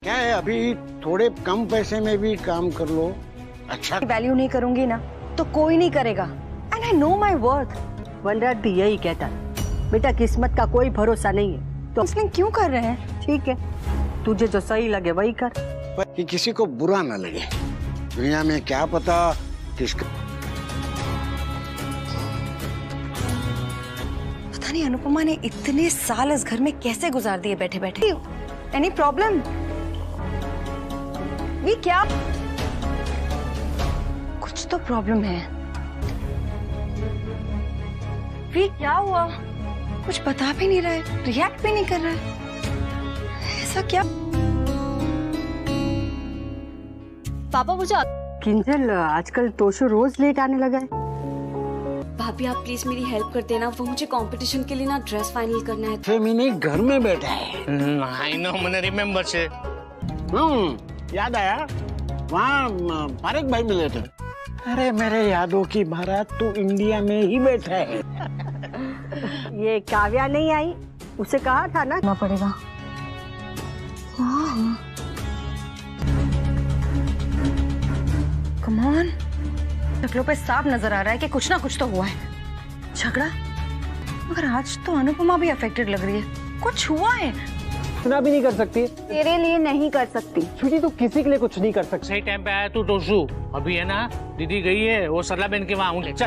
क्या है, अभी थोड़े कम पैसे में भी काम कर लो। अच्छा वैल्यू नहीं करूंगी ना तो कोई नहीं करेगा। And I know my worth. Vanraj भी यही कहता है, बेटा किस्मत का कोई भरोसा नहीं है। तो इसलिए क्यों कर रहे हैं? ठीक है, तुझे जो सही लगे वही कर। पर कि किसी को बुरा ना लगे। दुनिया में क्या पता किसका। पता नहीं अनुपमा ने इतने साल इस घर में कैसे गुजार दिए बैठे बैठे। Any problem? भी क्या? कुछ तो प्रॉब्लम है। भी क्या हुआ? कुछ बता भी नहीं रहा है, रिएक्ट भी नहीं कर रहा है। ऐसा क्या? पापा मुझे किंजल, आजकल तोशु रोज लेट आने लगा है। भाभी आप प्लीज मेरी हेल्प कर देना। वो मुझे कंपटीशन के लिए ना ड्रेस फाइनल करना है। फेमिनी घर में बैठा है। आई नो, मैंने रिमेम्बर से। याद आया, वहाँ पारेख भाई मिले थे। अरे मेरे यादों की बारात तो इंडिया में ही बैठा है। ये काव्या नहीं आई, उसे कहा था ना पड़ेगा। कम ऑन, शक्लों पे साफ नजर आ रहा है कि कुछ ना कुछ तो हुआ है। झगड़ा? मगर आज तो अनुपमा भी अफेक्टेड लग रही है। कुछ हुआ है। इतना भी नहीं कर सकती। तेरे लिए नहीं कर सकती। स्वीटी तू किसी के लिए कुछ नहीं कर सकती। सही टाइम पे आया तू टोशु। अभी है ना, दीदी गई है वो सरला बहन के वहाँ। उठे चल।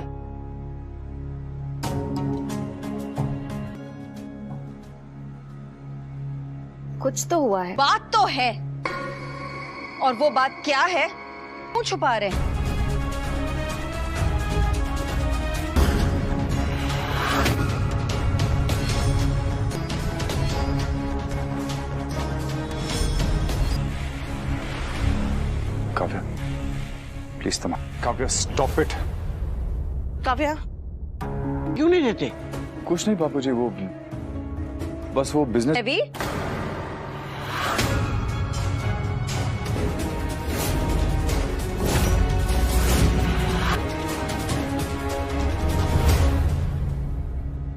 कुछ तो हुआ है। बात तो है, और वो बात क्या है? क्यों छुपा रहे हैं? काव्या प्लीज तमा। Kavya stop it. काव्या क्यों नहीं देते? कुछ नहीं बापूजी, वो बस वो बिजनेस। अभी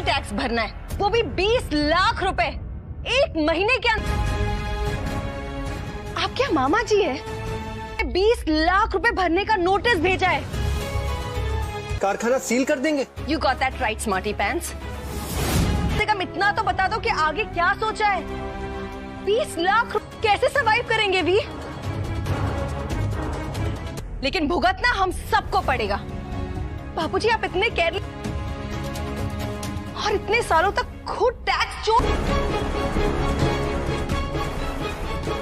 टैक्स भरना है, वो भी 20 लाख रुपए एक महीने के अंदर। आप क्या मामा जी है? 20 लाख रुपए भरने का नोटिस भेजा है। कारखाना सील कर देंगे। You got that right, smarty pants. कम इतना तो बता दो कि आगे क्या सोचा है। 20 लाख रुपए कैसे सरवाइव करेंगे भी? लेकिन भुगतना हम सबको पड़ेगा। बापूजी आप इतने केयरलेस और इतने सालों तक खुद टैक्स चोर।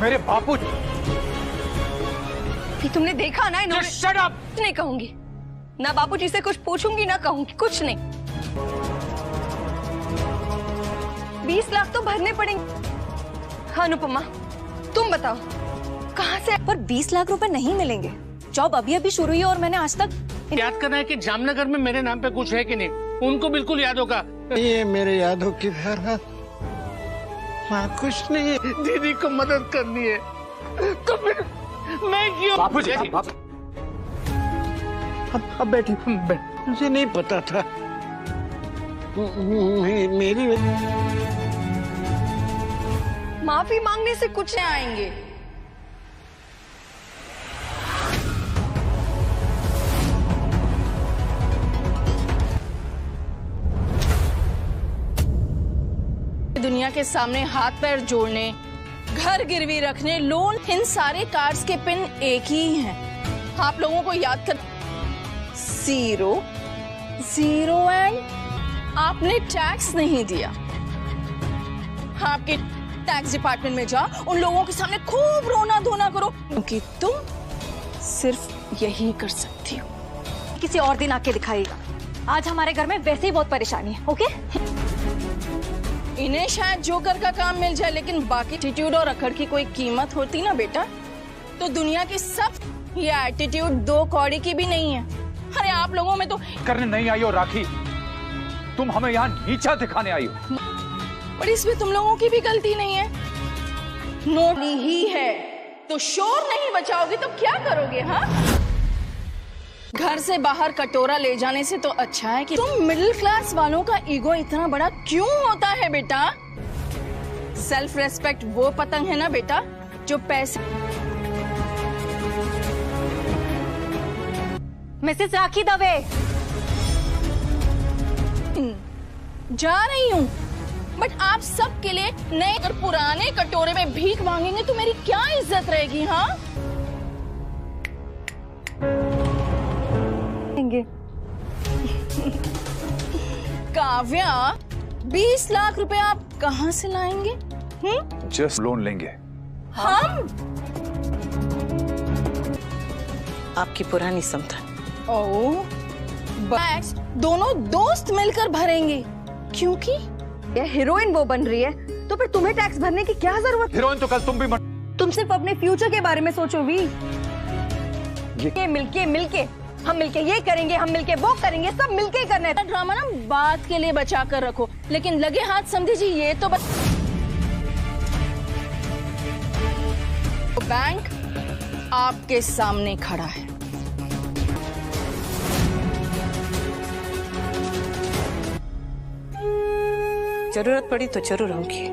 मेरे बापूजी। तुमने देखा ना इन्होंने। Shut up! नहीं कहूंगी ना, बापूजी से कुछ पूछूंगी ना कहूंगी कुछ नहीं। 20 लाख तो भरने पड़ेंगे। अनुपमा तुम बताओ कहाँ से? पर 20 लाख रुपए नहीं मिलेंगे। जॉब अभी अभी शुरू हुई है और मैंने आज तक याद करना है कि जामनगर में मेरे नाम पे कुछ है कि नहीं, उनको बिल्कुल याद होगा। ये मेरे यादों की धारा। हाँ कुछ नहीं। दीदी को मदद करनी है तो फिर मैं क्यों? बापूजी अब बैठी। मुझे नहीं पता था। मेरी माफी मांगने से कुछ नहीं आएंगे। दुनिया के सामने हाथ पैर जोड़ने, घर गिरवी रखने, लोन, इन सारे कार्ड्स के पिन एक ही हैं। आप लोगों को याद कर 0 0 एंड आपने टैक्स नहीं दिया। आपके टैक्स डिपार्टमेंट में जा, उन लोगों के सामने खूब रोना धोना करो, क्योंकि तुम सिर्फ यही कर सकती हो। किसी और दिन आके दिखाइएगा। आज हमारे घर में वैसे ही बहुत परेशानी है। ओके? इन्हें शायद जोकर का काम मिल जाए, लेकिन बाकी एटीट्यूड और अकड़ की कोई कीमत होती ना बेटा, तो दुनिया की सब ये एटीट्यूड 2 कौड़ी की भी नहीं है। अरे आप लोगों में तो करने नहीं आई हो राखी, तुम हमें यहाँ नीचा दिखाने आई हो। पर इसमें तुम लोगों की भी गलती नहीं है। नोट ही है तो शोर नहीं बचाओगे तो क्या करोगे? हाँ, घर से बाहर कटोरा ले जाने से तो अच्छा है कि तुम मिडिल क्लास वालों का ईगो इतना बड़ा क्यों होता है बेटा? सेल्फ रेस्पेक्ट वो पतंग है ना बेटा जो पैसे। मिसेस राखी दवे, जा रही हूँ, बट आप सब के लिए नए और पुराने कटोरे में भीख मांगेंगे तो मेरी क्या इज्जत रहेगी? हाँ, काव्या, 20 लाख रुपए आप कहाँ से लाएंगे? जस्ट लोन लेंगे। हम? आपकी पुरानी संपत्ति। ओह, टैक्स दोनों दोस्त मिलकर भरेंगे, क्योंकि ये हीरोइन वो बन रही है तो फिर तुम्हें टैक्स भरने की क्या जरूरत? हीरोइन तो कल तुम भी तुम सिर्फ अपने फ्यूचर के बारे में सोचो भी। ये मिलके हम मिलके ये करेंगे, हम मिलके वो करेंगे, सब मिलके ही करना है। ड्रामा ना बात के लिए बचा कर रखो, लेकिन लगे हाथ समझी जी ये तो बैंक आपके सामने खड़ा है। जरूरत पड़ी तो जरूर आऊंगी।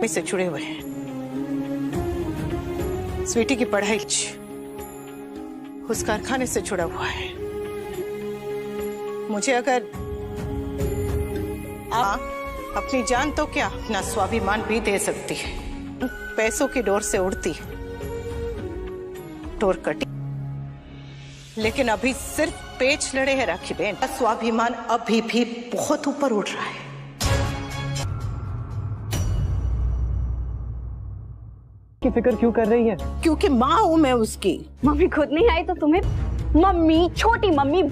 मैं से जुड़े हुए हैं। स्वीटी की पढ़ाई उस कारखाने से जुड़ा हुआ है। मुझे अगर आप अपनी जान तो क्या अपना स्वाभिमान भी दे सकती है। पैसों की डोर से उड़ती डोर कटी, लेकिन अभी सिर्फ पेच लड़े हैं राखी बहन। स्वाभिमान अभी भी बहुत ऊपर उड़ रहा है। की फिक्र क्यों कर रही है? क्योंकि माँ हूं मैं उसकी। मम्मी खुद नहीं आई तो तुम्हें मम्मी, छोटी मम्मी